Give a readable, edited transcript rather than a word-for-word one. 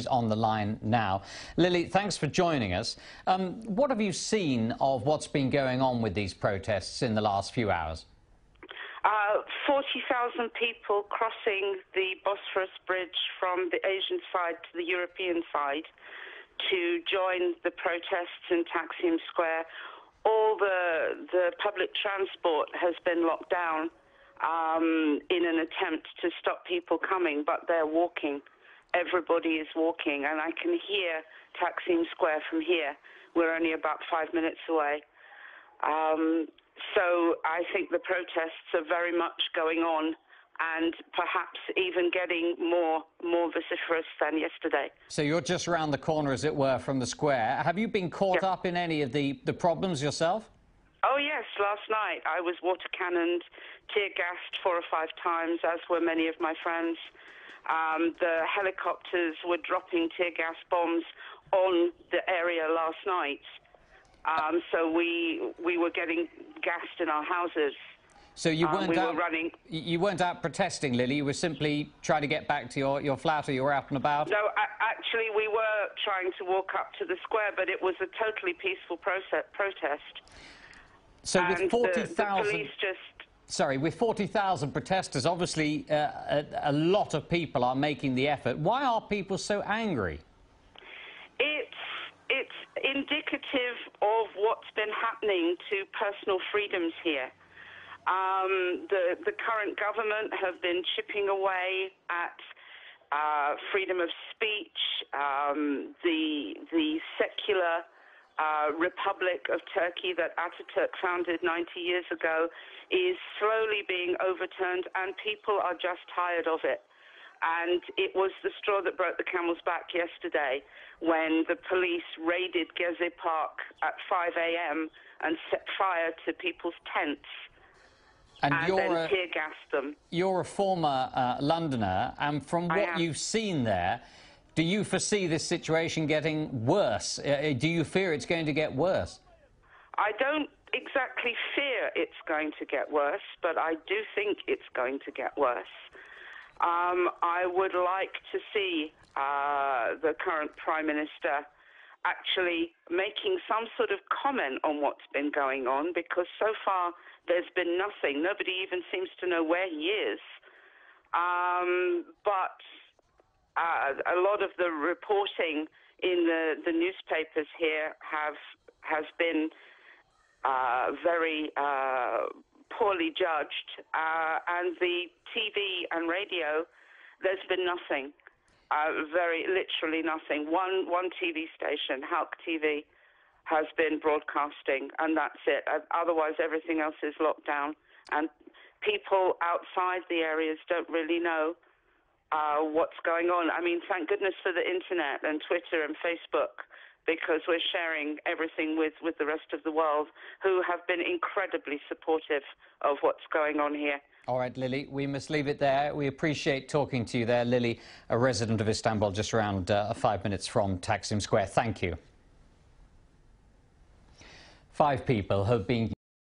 She's on the line now. Lilly, thanks for joining us. What have you seen of what's been going on with these protests in the last few hours? 40,000 people crossing the Bosphorus Bridge from the Asian side to the European side to join the protests in Taksim Square. All the public transport has been locked down in an attempt to stop people coming, but they're walking. Everybody is walking, and I can hear Taksim Square from here. We're only about 5 minutes away. So I think the protests are very much going on, and perhaps even getting more vociferous than yesterday. So you're just around the corner, as it were, from the square. Have you been caught up in any of the problems yourself? Oh, yes. Last night I was water cannoned, tear-gassed 4 or 5 times, as were many of my friends. The helicopters were dropping tear-gas bombs on the area last night. So we were getting gassed in our houses. So you weren't out protesting, Lilly. You were simply trying to get back to your flat, or you were out and about? No, actually we were trying to walk up to the square, but it was a totally peaceful protest. So with 40,000... Sorry, with 40,000 protesters, obviously a lot of people are making the effort. Why are people so angry? It's indicative of what's been happening to personal freedoms here. The current government have been chipping away at freedom of speech. The secular Republic of Turkey that Ataturk founded 90 years ago is slowly being overturned, and people are just tired of it. And it was the straw that broke the camel's back yesterday when the police raided Gezi Park at 5 a.m. and set fire to people's tents and then tear-gassed them. You're a former Londoner, and from what you've seen there, do you foresee this situation getting worse? Do you fear it's going to get worse? I don't exactly fear it's going to get worse, but I do think it's going to get worse. I would like to see the current Prime Minister actually making some sort of comment on what's been going on, because so far there's been nothing. Nobody even seems to know where he is. But a lot of the reporting in the newspapers here has been very poorly judged, and the TV and radio, there's been nothing, very literally nothing. One TV station, Halk TV, has been broadcasting, and that's it. Otherwise, everything else is locked down, and people outside the areas don't really know what's going on. I mean, thank goodness for the internet and Twitter and Facebook, because we're sharing everything with the rest of the world, who have been incredibly supportive of what's going on here. All right, Lilly, we must leave it there. We appreciate talking to you there. Lilly, a resident of Istanbul, just around 5 minutes from Taksim Square. Thank you. 5 people have been